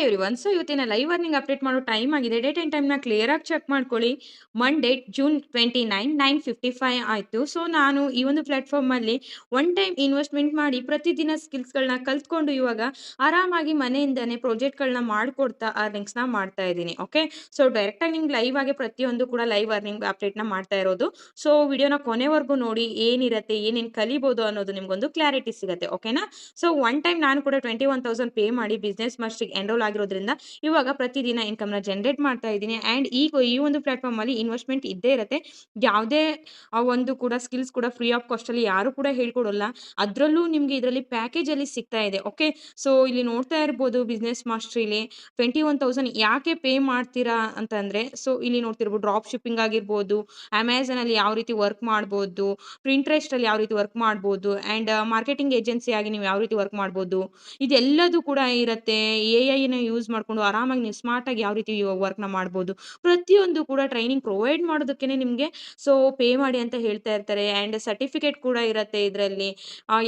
Everyone. So ಇವತ್ತಿನ live earning update ಮಾಡೋ time ಆಗಿದೆ. ಡೇಟ್ ಅಂಡ್ ಟೈಮ್‌ನ ಕ್ಲಿಯರ್ ಆಗಿ ಚೆಕ್ ಮಾಡ್ಕೊಳ್ಳಿ. ಮಂಡೇ ಜೂನ್ 29 9:55 ಆಯ್ತು. ಸೊ ನಾನು ಈ ಒಂದು ಪ್ಲಾಟ್‌ಫಾರ್ಮಲ್ಲಿ ಒನ್ ಟೈಮ್ ಇನ್ವೆಸ್ಟ್‌ಮೆಂಟ್ ಮಾಡಿ ಪ್ರತಿದಿನ ಸ್ಕಿಲ್ಸ್‌ಗಳನ್ನ ಕಲ್ತ್ಕೊಂಡು ಇವಾಗ ಆರಾಮಾಗಿ ಮನೆಯಿಂದನೇ ಪ್ರಾಜೆಕ್ಟ್‌ಗಳನ್ನ ಮಾಡ್ಕೊಡ್ತಾ ಅರ್ನಿಂಗ್ಸ್‌ನ ಮಾಡ್ತಾ ಇದ್ದೀನಿ. ಓಕೆ. ಸೊ ಡೈರೆಕ್ಟಾಗಿ ನಿಮ್ಗೆ ಲೈವ್ ಆಗಿ ಪ್ರತಿಯೊಂದು ಕೂಡ ಲೈವ್ ಅರ್ನಿಂಗ್ ಅಪ್ಡೇಟ್‌ನ ಮಾಡ್ತಾ ಇರೋದು. ಸೊ ವಿಡಿಯೋನ ಕೊನೆವರೆಗೂ ನೋಡಿ ಏನಿರತ್ತೆ, ಏನೇನು ಕಲಿಬೋದು ಅನ್ನೋದು ನಿಮ್ಗೊಂದು ಕ್ಲಾರಿಟಿ ಸಿಗತ್ತೆ. ಓಕೆನಾ? ಸೊ ಒನ್ ಟೈಮ್ ನಾನು ಕೂಡ 21,000 ಪೇ ಮಾಡಿ ಬಿಸ್ನೆಸ್ ಮಾಸ್ಟರ್‌ಗೆ ಎನ್ರೋಲ್ ಆಗಿರೋದ್ರಿಂದ ಇವಾಗ ಪ್ರತಿದಿನ ಇನ್ಕಮ್‌ನ ಜನರೇಟ್ ಮಾಡ್ತಾ ಇದ್ದೀನಿ. ಆ್ಯಂಡ್ ಈ ಒಂದು ಪ್ಲಾಟ್‌ಫಾರ್ಮಲ್ಲಿ ಇನ್ವೆಸ್ಟ್‌ಮೆಂಟ್ ಇದ್ದೇ ಇರುತ್ತೆ. ಯಾವುದೇ ಒಂದು ಕೂಡ ಸ್ಕಿಲ್ಸ್ ಕೂಡ ಫ್ರೀ ಆಫ್ ಕಾಸ್ಟಲ್ಲಿ ಯಾರು ಕೂಡ ಹೇಳ್ಕೊಡೋಲ್ಲ. ಅದರಲ್ಲೂ ನಿಮ್ಗೆ ಇದರಲ್ಲಿ ಪ್ಯಾಕೇಜಲ್ಲಿ ಸಿಗ್ತಾ ಇದೆ. ಓಕೆ. ಸೊ ಇಲ್ಲಿ ನೋಡ್ತಾ ಇರ್ಬೋದು ಬಿಸ್ನೆಸ್ ಮಾಸ್ಟ್ರಿಲಿ 21,000 ಯಾಕೆ ಪೇ ಮಾಡ್ತೀರಾ ಅಂತಂದ್ರೆ, ಸೊ ಇಲ್ಲಿ ನೋಡ್ತಿರ್ಬೋದು ಡ್ರಾಪ್ ಶಿಪ್ಪಿಂಗ್ ಆಗಿರ್ಬೋದು, ಅಮೆಜಾನಲ್ಲಿ ಯಾವ ರೀತಿ ವರ್ಕ್ ಮಾಡ್ಬೋದು, ಪ್ರಿಂಟ್ರೆಸ್ಟಲ್ಲಿ ಯಾವ ರೀತಿ ವರ್ಕ್ ಮಾಡ್ಬೋದು, ಆ್ಯಂಡ್ ಮಾರ್ಕೆಟಿಂಗ್ ಏಜೆನ್ಸಿ ಆಗಿ ನೀವು ಯಾವ ರೀತಿ ವರ್ಕ್ ಮಾಡ್ಬೋದು. ಇದೆಲ್ಲದೂ ಕೂಡ ಇರತ್ತೆ. ಎಐನ ಯೂಸ್ ಮಾಡ್ಕೊಂಡು ಆರಾಮಾಗಿ ನೀವು ಸ್ಮಾರ್ಟಾಗಿ ಯಾವ ರೀತಿ ವರ್ಕ್‌ನ ಮಾಡ್ಬೋದು. ಪ್ರತಿಯೊಂದು ಕೂಡ ಟ್ರೈನಿಂಗ್ ಪ್ರೊವೈಡ್ ಮಾಡೋದಕ್ಕೇನೆ ನಿಮ್ಗೆ ಸೊ ಪೇ ಮಾಡಿ ಅಂತ ಹೇಳ್ತಾ ಇರ್ತಾರೆ. ಆ್ಯಂಡ್ ಸರ್ಟಿಫಿಕೇಟ್ ಕೂಡ ಇರತ್ತೆ ಇದರಲ್ಲಿ.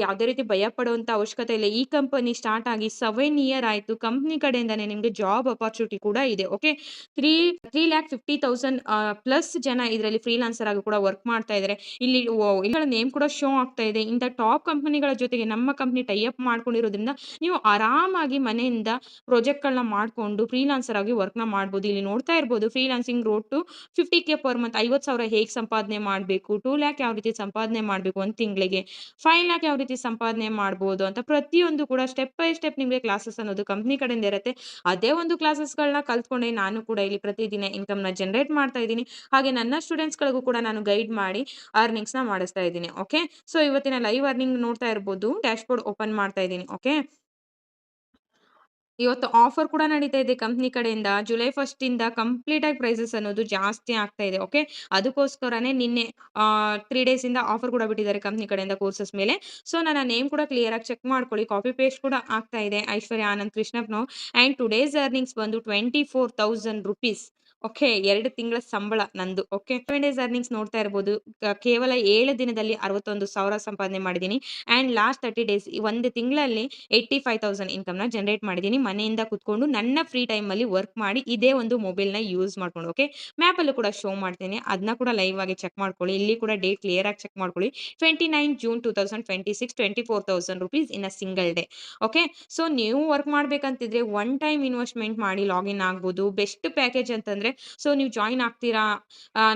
ಯಾವುದೇ ರೀತಿ ಭಯ ಪಡುವಂತ ಅವಶ್ಯಕತೆ ಇಲ್ಲ. ಈ ಕಂಪನಿ ಸ್ಟಾರ್ಟ್ ಆಗಿ 7 ಇಯರ್ ಆಯ್ತು. ಕಂಪನಿ ಕಡೆಯಿಂದಾನೆ ನಿಮ್ಗೆ ಜಾಬ್ ಅಪಾರ್ಚುನಿಟಿ ಕೂಡ ಇದೆ. ಓಕೆ. 3 3,50,000 ಪ್ಲಸ್ ಜನ ಇದರಲ್ಲಿ ಫ್ರೀಲಾನ್ಸರ್ ಆಗಿ ಕೂಡ ವರ್ಕ್ ಮಾಡ್ತಾ ಇದ್ದಾರೆ. ಇಲ್ಲಿ ಇವುಗಳ ನೇಮ್ ಕೂಡ ಶೋ ಆಗ್ತಾ ಇದೆ. ಇಂಥ ಟಾಪ್ ಕಂಪನಿಗಳ ಜೊತೆಗೆ ನಮ್ಮ ಕಂಪನಿ ಟೈ ಅಪ್ ಮಾಡ್ಕೊಂಡಿರೋದ್ರಿಂದ ನೀವು ಆರಾಮಾಗಿ ಮನೆಯಿಂದ ಪ್ರಾಜೆಕ್ಟ್‌ಗಳನ್ನ ಮಾಡ್ಕೊಂಡು ಫ್ರೀಲಾನ್ಸರ್ ಆಗಿ ವರ್ಕ್‌ನ ಮಾಡ್ಬೋದು. ಇಲ್ಲಿ ನೋಡ್ತಾ ಇರ್ಬೋದು freelancing road to 50,000 per month 50,000 ಹೇಗೆ ಸಂಪಾದನೆ ಮಾಡಬೇಕು, 2,00,000 ಯಾವ ರೀತಿ ಸಂಪಾದನೆ ಮಾಡಬೇಕು ಒಂದು ತಿಂಗಳಿಗೆ, 5,00,000 ಯಾವ ರೀತಿ ಸಂಪಾದನೆ ಮಾಡ್ಬೋದು ಅಂತ ಪ್ರತಿಯೊಂದು ಕೂಡ ಸ್ಟೆಪ್ ಬೈ ಸ್ಟೆಪ್ ನಿಮಗೆ ಕ್ಲಾಸಸ್ ಅನ್ನೋದು ಕಂಪನಿ ಕಡೆಯಿಂದ ಇರುತ್ತೆ. ಅದೇ ಒಂದು ಕ್ಲಾಸಸ್‌ಗಳನ್ನ ಕಲ್ತ್ಕೊಂಡೆ ನಾನು ಕೂಡ ಇಲ್ಲಿ ಪ್ರತಿದಿನ ಇನ್ಕಮ್‌ನ ಜನರೇಟ್ ಮಾಡ್ತಾ ಇದ್ದೀನಿ. ಹಾಗೆ ನನ್ನ ಸ್ಟೂಡೆಂಟ್ಸ್‌ಗಳಿಗೂ ಕೂಡ ನಾನು ಗೈಡ್ ಮಾಡಿ ಅರ್ನಿಂಗ್ಸ್‌ನ ಮಾಡಿಸ್ತಾ ಇದ್ದೀನಿ. ಓಕೆ. ಸೊ ಇವತ್ತಿನ ಲೈವ್ ಅರ್ನಿಂಗ್ ನೋಡ್ತಾ ಇರ್ಬೋದು. ಡ್ಯಾಶ್‌ಬೋರ್ಡ್ ಓಪನ್ ಮಾಡ್ತಾ ಇದ್ದೀನಿ. ಓಕೆ. ಇವತ್ತು ಆಫರ್ ಕೂಡ ನಡೀತಾ ಇದೆ ಕಂಪನಿ ಕಡೆಯಿಂದ. ಜುಲೈ 1 ಇಂದ ಕಂಪ್ಲೀಟ್ ಆಗಿ ಪ್ರೈಸಸ್ ಅನ್ನೋದು ಜಾಸ್ತಿ ಆಗ್ತಾ ಇದೆ. ಓಕೆ. ಅದಕ್ಕೋಸ್ಕರನೇ ನಿನ್ನೆ 3 ಡೇಸಿಂದ ಆಫರ್ ಕೂಡ ಬಿಟ್ಟಿದ್ದಾರೆ ಕಂಪನಿ ಕಡೆಯಿಂದ ಕೋರ್ಸಸ್ ಮೇಲೆ. ಸೊ ನನ್ನ ನೇಮ್ ಕೂಡ ಕ್ಲಿಯರ್ ಆಗಿ ಚೆಕ್ ಮಾಡ್ಕೊಳ್ಳಿ. ಕಾಪಿ ಪೇಸ್ಟ್ ಕೂಡ ಆಗ್ತಾ ಇದೆ. ಐಶ್ವರ್ಯ ಆನಂದ್ ಕೃಷ್ಣಪ್‌ನವರು. ಆ್ಯಂಡ್ ಟುಡೇಸ್ ಅರ್ನಿಂಗ್ಸ್ ಬಂದು ₹24,000. ಓಕೆ. 2 ತಿಂಗಳ ಸಂಬಳ ನಂದು. ಓಕೆ. 7 ಡೇಸ್ ಅರ್ನಿಂಗ್ಸ್ ನೋಡ್ತಾ ಇರ್ಬೋದು. ಕೇವಲ 7 ದಿನದಲ್ಲಿ 61,000 ಸಂಪಾದನೆ ಮಾಡಿದ್ದೀನಿ. ಆ್ಯಂಡ್ ಲಾಸ್ಟ್ 30 ಡೇಸ್ ಈ ಒಂದು ತಿಂಗಳಲ್ಲಿ 85,000 ಇನ್ಕಮ್‌ನ ಜನರೇಟ್ ಮಾಡಿದ್ದೀನಿ. ಮನೆಯಿಂದ ಕೂತ್ಕೊಂಡು ನನ್ನ ಫ್ರೀ ಟೈಮಲ್ಲಿ ವರ್ಕ್ ಮಾಡಿ ಇದೇ ಒಂದು ಮೊಬೈಲ್‌ನ ಯೂಸ್ ಮಾಡ್ಕೊಂಡು. ಓಕೆ. ಮ್ಯಾಪಲ್ಲೂ ಕೂಡ ಶೋ ಮಾಡ್ತೀನಿ. ಅದನ್ನ ಕೂಡ ಲೈವ್ ಆಗಿ ಚೆಕ್ ಮಾಡ್ಕೊಳ್ಳಿ. ಇಲ್ಲಿ ಕೂಡ ಡೇಟ್ ಕ್ಲಿಯರ್ ಆಗಿ ಚೆಕ್ ಮಾಡ್ಕೊಳ್ಳಿ. 29 June 2026 ₹24,000 in a single day. Okay. So ನೀವು ವರ್ಕ್ ಮಾಡ್ಬೇಕಂತಿದ್ರೆ ಒನ್ ಟೈಮ್ ಇನ್ವೆಸ್ಟ್‌ಮೆಂಟ್ ಮಾಡಿ ಲಾಗಿನ್ ಆಗ್ಬೋದು. ಬೆಸ್ಟ್ ಪ್ಯಾಕೇಜ್ ಅಂತಂದ್ರೆ ಸೊ ನೀವು ಜಾಯಿನ್ ಆಗ್ತೀರಾ,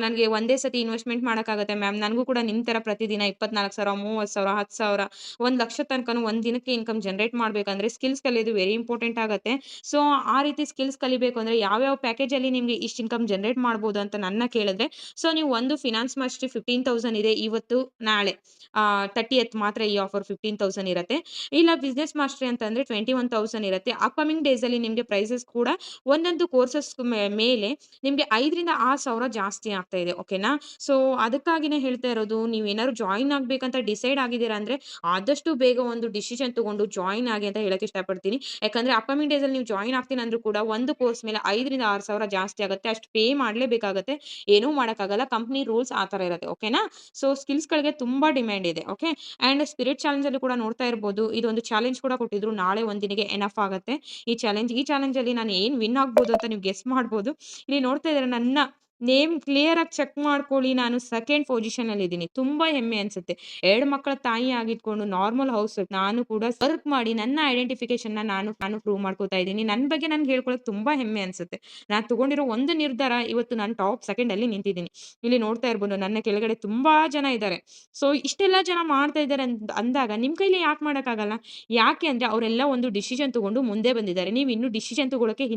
ನನಗೆ ಒಂದೇ ಸತಿ ಇನ್ವೆಸ್ಟ್‌ಮೆಂಟ್ ಮಾಡಕ್ಕಾಗತ್ತೆ ಮ್ಯಾಮ್. ನನಗೂ ಕೂಡ ನಿಮ್ಮ ತರ ಪ್ರತಿದಿನ 24,000, 30,000, 10,000, 1,00,000 ತನಕನೂ ಒಂದ್ ದಿನಕ್ಕೆ ಇನ್ಕಮ್ ಜನರೇಟ್ ಮಾಡ್ಬೇಕಂದ್ರೆ ಸ್ಕಿಲ್ಸ್ ಕಲಿಯೋದು ವೆರಿ ಇಂಪಾರ್ಟೆಂಟ್ ಆಗತ್ತೆ. ಸೊ ಆ ರೀತಿ ಸ್ಕಿಲ್ಸ್ ಕಲಿಬೇಕು ಅಂದ್ರೆ ಯಾವ್ಯಾವ ಪ್ಯಾಕೇಜಲ್ಲಿ ನಿಮ್ಗೆ ಇಷ್ಟು ಇನ್ಕಮ್ ಜನರೇಟ್ ಮಾಡ್ಬೋದು ಅಂತ ನನ್ನ ಕೇಳಿದ್ರೆ, ಸೊ ನೀವು ಒಂದು ಫಿನಾನ್ಸ್ ಮಾಸ್ಟರಿ 15,000 ಇದೆ ಇವತ್ತು, ನಾಳೆ 30th ಮಾತ್ರ ಈ ಆಫರ್ 15,000 ಇರತ್ತೆ. ಇಲ್ಲ ಬಿಸ್ನೆಸ್ ಮಾಸ್ಟರಿ ಅಂತಂದ್ರೆ 21,000 ಇರತ್ತೆ. ಅಪ್ಕಮಿಂಗ್ ಡೇಸಲ್ಲಿ ನಿಮ್ಗೆ ಪ್ರೈಸಸ್ ಕೂಡ ಒಂದೊಂದು ಕೋರ್ಸಸ್ ಮೇಲೆ ನಿಮ್ಗೆ 5,000-6,000 ಜಾಸ್ತಿ ಆಗ್ತಾ ಇದೆ. ಓಕೆನಾ? ಸೊ ಅದಕ್ಕಾಗಿನೇ ಹೇಳ್ತಾ ಇರೋದು, ನೀವೇನಾದ್ರು ಜಾಯಿನ್ ಆಗ್ಬೇಕಂತ ಡಿಸೈಡ್ ಆಗಿದ್ದೀರಾ ಅಂದ್ರೆ ಆದಷ್ಟು ಬೇಗ ಒಂದು ಡಿಸಿಷನ್ ತಗೊಂಡು ಜಾಯಿನ್ ಆಗಿ ಅಂತ ಹೇಳಕ್ ಇಷ್ಟಪಡ್ತೀನಿ. ಯಾಕಂದ್ರೆ ಅಪ್ಕಮಿಂಗ್ ಡೇಸಲ್ಲಿ ನೀವು ಜಾಯಿನ್ ಆಗ್ತೀನಿ ಅಂದ್ರೂ ಕೂಡ ಒಂದು ಕೋರ್ಸ್ ಮೇಲೆ 5,000-6,000 ಜಾಸ್ತಿ ಆಗುತ್ತೆ. ಅಷ್ಟು ಪೇ ಮಾಡ್ಲೇಬೇಕಾಗತ್ತೆ. ಏನೂ ಮಾಡಕ್ಕಾಗಲ್ಲ. ಕಂಪನಿ ರೂಲ್ಸ್ ಆ ತರ ಇರುತ್ತೆ. ಓಕೆನಾ? ಸೊ ಸ್ಕಿಲ್ಸ್‌ಗಳಿಗೆ ತುಂಬಾ ಡಿಮ್ಯಾಂಡ್ ಇದೆ. ಓಕೆ. ಆ್ಯಂಡ್ ಸ್ಪಿರಿಟ್ ಚಾಲೆಂಜ್ ಅಲ್ಲಿ ಕೂಡ ನೋಡ್ತಾ ಇರ್ಬೋದು. ಇದೊಂದು ಚಾಲೆಂಜ್ ಕೂಡ ಕೊಟ್ಟಿದ್ರು. ನಾಳೆ ಒಂದಿನಿಗೆ ಎನಫ್ ಆಗತ್ತೆ ಈ ಚಾಲೆಂಜಲ್ಲಿ ನಾನು ಏನ್ ವಿನ್ ಆಗ್ಬೋದು ಅಂತ ನೀವು ಗೆಸ್ ಮಾಡ್ಬೋದು. ಇಲ್ಲಿ ನೋಡ್ತಾ ಇದ್ದೀರಾ ನನ್ನ ನೇಮ್ ಕ್ಲಿಯರ್ ಆಗಿ ಚೆಕ್ ಮಾಡ್ಕೊಳ್ಳಿ. ನಾನು ಸೆಕೆಂಡ್ ಪೊಸಿಷನ್ ಅಲ್ಲಿ ಇದ್ದೀನಿ. ತುಂಬಾ ಹೆಮ್ಮೆ ಅನ್ಸುತ್ತೆ. 2 ಮಕ್ಕಳ ತಾಯಿ ಆಗಿಟ್ಕೊಂಡು ನಾರ್ಮಲ್ ಹೌಸ್ ವೈಫ್ ನಾನು ಕೂಡ ವರ್ಕ್ ಮಾಡಿ ನನ್ನ ಐಡೆಂಟಿಫಿಕೇಷನ್‌ನ ನಾನು ಪ್ರೂವ್ ಮಾಡ್ಕೋತಾ ಇದ್ದೀನಿ. ನನ್ನ ಬಗ್ಗೆ ನನ್ಗೆ ಹೇಳ್ಕೊಳ್ಳೋಕೆ ತುಂಬಾ ಹೆಮ್ಮೆ ಅನ್ಸುತ್ತೆ. ನಾನು ತಗೊಂಡಿರೋ ಒಂದು ನಿರ್ಧಾರ ಇವತ್ತು ನಾನು ಟಾಪ್ ಸೆಕೆಂಡ್ ಅಲ್ಲಿ ನಿಂತಿದ್ದೀನಿ. ಇಲ್ಲಿ ನೋಡ್ತಾ ಇರ್ಬೋದು ನನ್ನ ಕೆಳಗಡೆ ತುಂಬಾ ಜನ ಇದ್ದಾರೆ. ಸೊ ಇಷ್ಟೆಲ್ಲ ಜನ ಮಾಡ್ತಾ ಇದ್ದಾರೆ ಅಂದಾಗ ನಿಮ್ ಕೈಲಿ ಯಾಕೆ ಮಾಡಕ್ಕಾಗಲ್ಲ? ಯಾಕೆ ಅಂದ್ರೆ ಅವರೆಲ್ಲ ಒಂದು ಡಿಸಿಷನ್ ತಗೊಂಡು ಮುಂದೆ ಬಂದಿದ್ದಾರೆ. ನೀವು ಇನ್ನೂ ಡಿಸಿಷನ್ ತಗೊಳ್ಳೋಕೆ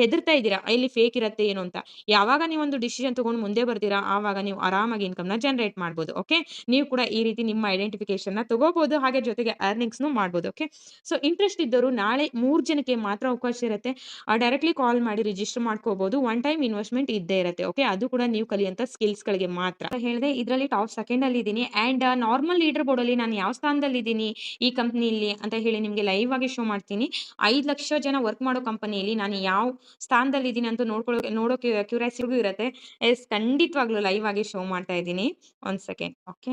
ಹೆದರ್ತಾ ಇದ್ದೀರಾ. ಇಲ್ಲಿ ಫೇಕ್ ಇರತ್ತೆ ಏನು ಅಂತ. ಯಾವಾಗ ನೀವೊಂದು ಡಿಸಿಷನ್ ತಗೊಂಡು ಮುಂದೆ ಬರ್ತೀರಾ, ಆವಾಗ ನೀವು ಆರಾಮಾಗಿ ಇನ್ಕಮ್‌ನ ಜನರೇಟ್ ಮಾಡ್ಬೋದು. ಓಕೆ. ನೀವು ಕೂಡ ಈ ರೀತಿ ನಿಮ್ಮ ಐಡೆಂಟಿಫಿಕೇಷನ್‌ನ ತಗೋಬಹುದು. ಹಾಗೆ ಜೊತೆಗೆ ಅರ್ನಿಂಗ್ಸ್‌ನು ಮಾಡ್ಬೋದು. ಓಕೆ. ಸೊ ಇಂಟ್ರೆಸ್ಟ್ ಇದ್ದವರು ನಾಳೆ 3 ಜನಕ್ಕೆ ಮಾತ್ರ ಅವಕಾಶ ಇರುತ್ತೆ. ಡೈರೆಕ್ಟ್‌ಲಿ ಕಾಲ್ ಮಾಡಿ ರಿಜಿಸ್ಟರ್ ಮಾಡ್ಕೋಬಹುದು. ಒನ್ ಟೈಮ್ ಇನ್ವೆಸ್ಟ್‌ಮೆಂಟ್ ಇದ್ದೇ ಇರುತ್ತೆ. ಓಕೆ. ಅದು ಕೂಡ ನೀವು ಕಲಿಯುವಂತ ಸ್ಕಿಲ್ಸ್‌ಗಳಿಗೆ ಮಾತ್ರ. ಹೇಳಿದೆ ಇದರಲ್ಲಿ ಟಾಪ್ ಸೆಕೆಂಡ್ ಅಲ್ಲಿ ಇದ್ದೀನಿ. ಆ್ಯಂಡ್ ನಾರ್ಮಲ್ ಲೀಡರ್ ಬೋರ್ಡ್ ಅಲ್ಲಿ ನಾನು ಯಾವ ಸ್ಥಾನದಲ್ಲಿ ಇದ್ದೀನಿ ಈ ಕಂಪನಿಯಲ್ಲಿ ಅಂತ ಹೇಳಿ ನಿಮಗೆ ಲೈವ್ ಆಗಿ ಶೋ ಮಾಡ್ತೀನಿ. 5,00,000 ಜನ ವರ್ಕ್ ಮಾಡೋ ಕಂಪನಿಯಲ್ಲಿ ನಾನು ಯಾವ ಸ್ಥಾನದಲ್ಲಿ ಇದ್ದೀನಿ ಅಂತ ನೋಡೋಕೆ ಕ್ಯೂರಿಯಾಸಿಟಿಗೂ ಇರುತ್ತೆ. ಖಂಡಿತವಾಗ್ಲೂ ಲೈವ್ ಆಗಿ ಶೋ ಮಾಡ್ತಾ ಇದ್ದೀನಿ. 1 ಸೆಕೆಂಡ್. ಓಕೆ.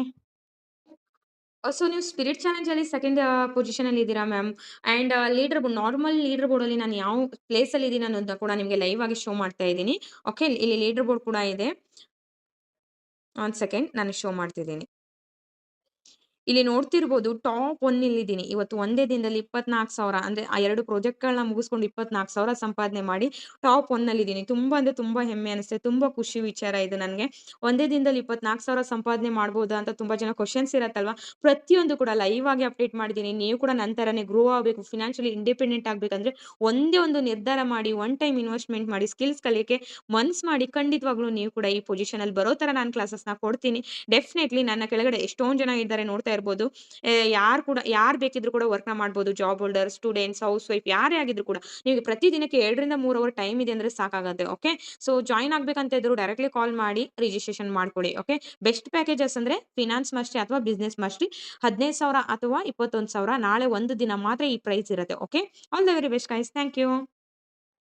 ಸೊ ನೀವು ಸ್ಪಿರಿಟ್ ಚಾಲೆಂಜಲ್ಲಿ ಸೆಕೆಂಡ್ ಪೊಸಿಷನಲ್ಲಿ ಇದ್ದೀರಾ ma'am. And leader board normal leader ಬೋರ್ಡಲ್ಲಿ ನಾನು ಯಾವ ಪ್ಲೇಸಲ್ಲಿ ಇದ್ದೀನಿ ಅನ್ನೋದನ್ನ ಕೂಡ ನಿಮಗೆ ಲೈವ್ ಆಗಿ ಶೋ ಮಾಡ್ತಾ ಇದ್ದೀನಿ. ಓಕೆ. ಇಲ್ಲಿ ಲೀಡರ್ ಬೋರ್ಡ್ ಕೂಡ ಇದೆ. ಒಂದು ಸೆಕೆಂಡ್ ನಾನು ಶೋ ಮಾಡ್ತಿದ್ದೀನಿ. ಇಲ್ಲಿ ನೋಡ್ತಿರ್ಬೋದು ಟಾಪ್ 1 ಇಲ್ಲಿದ್ದೀನಿ. ಇವತ್ತು ಒಂದೇ ದಿನದಲ್ಲಿ 24,000 ಅಂದ್ರೆ ಆ 2 ಪ್ರಾಜೆಕ್ಟ್‌ಗಳನ್ನ ಮುಗಿಸ್ಕೊಂಡು 24,000 ಸಂಪಾದನೆ ಮಾಡಿ ಟಾಪ್ 1 ಅಲ್ಲಿದ್ದೀನಿ. ತುಂಬಾ ಅಂದ್ರೆ ತುಂಬಾ ಹೆಮ್ಮೆ ಅನಿಸ್ತಿದೆ. ತುಂಬಾ ಖುಷಿ ವಿಚಾರ ಇದು ನನ್ಗೆ. ಒಂದೇ ದಿನದಲ್ಲಿ 24,000 ಸಂಪಾದನೆ ಮಾಡ್ಬೋದಾ ಅಂತ ತುಂಬಾ ಜನ ಕ್ವೆಷನ್ಸ್ ಇರತ್ತಲ್ವಾ? ಪ್ರತಿಯೊಂದು ಕೂಡ ಲೈವ್ ಆಗಿ ಅಪ್ಡೇಟ್ ಮಾಡಿದ್ದೀನಿ. ನೀವು ಕೂಡ ನನ್ನ ತರಾನೇ ಗ್ರೋ ಆಗ್ಬೇಕು, ಫೈನಾನ್ಷಿಯಲಿ ಇಂಡಿಪೆಂಡೆಂಟ್ ಆಗ್ಬೇಕಂದ್ರೆ ಒಂದೇ ಒಂದು ನಿರ್ಧಾರ ಮಾಡಿ, ಒನ್ ಟೈಮ್ ಇನ್ವೆಸ್ಟ್‌ಮೆಂಟ್ ಮಾಡಿ, ಸ್ಕಿಲ್ಸ್ ಕಲಿಯಕ್ಕೆ ಮನ್ಸ್ ಮಾಡಿ ಖಂಡಿತವಾಗ್ಲೂ ನೀವು ಕೂಡ ಈ ಪೊಸಿಷನಲ್ಲಿ ಬರೋ ತರ ನಾನು ಕ್ಲಾಸಸ್‌ನ ಕೊಡ್ತೀನಿ. ಡೆಫಿನೈಟ್ಲಿ ನನ್ನ ಕೆಳಗಡೆ ಎಷ್ಟೊಂದ್ ಜನ ಇದ್ದಾರೆ ನೋಡ್ತಾ ಇರ್ಬೋದು. ಯಾರು ಬೇಕಿದ್ರು ಕೂಡ ವರ್ಕ್‌ನ ಮಾಡ್ಬೋದು. Job holder, students, house wife ಯಾರೇ ಆಗಿದ್ರು ಕೂಡ. ನಿಮಗೆ ಪ್ರತಿ ದಿನಕ್ಕೆ 2 3 ಅವರ್ ಟೈಮ್ ಇದೆ ಅಂದ್ರೆ ಸಾಕಾಗತ್ತೆ. ಓಕೆ. ಸೊ ಜಾಯಿನ್ ಆಗ್ಬೇಕಂತ ಇದ್ರು ಡೈರೆಕ್ಟ್‌ಲಿ ಕಾಲ್ ಮಾಡಿ ರಿಜಿಸ್ಟ್ರೇಷನ್ ಮಾಡ್ಕೊಳ್ಳಿ. ಓಕೆ. ಬೆಸ್ಟ್ ಪ್ಯಾಕೇಜಸ್ ಅಂದ್ರೆ ಫಿನಾನ್ಸ್ ಮಾಸ್ಟರಿ ಅಥವಾ ಬಿಸಿನೆಸ್ ಮಾಸ್ಟರಿ 15,000 ಅಥವಾ 21,000 ನಾಳೆ ಒಂದು ದಿನ ಮಾತ್ರ ಈ ಪ್ರೈಸ್ ಇರುತ್ತೆ. Okay. All the very best guys. Thank you.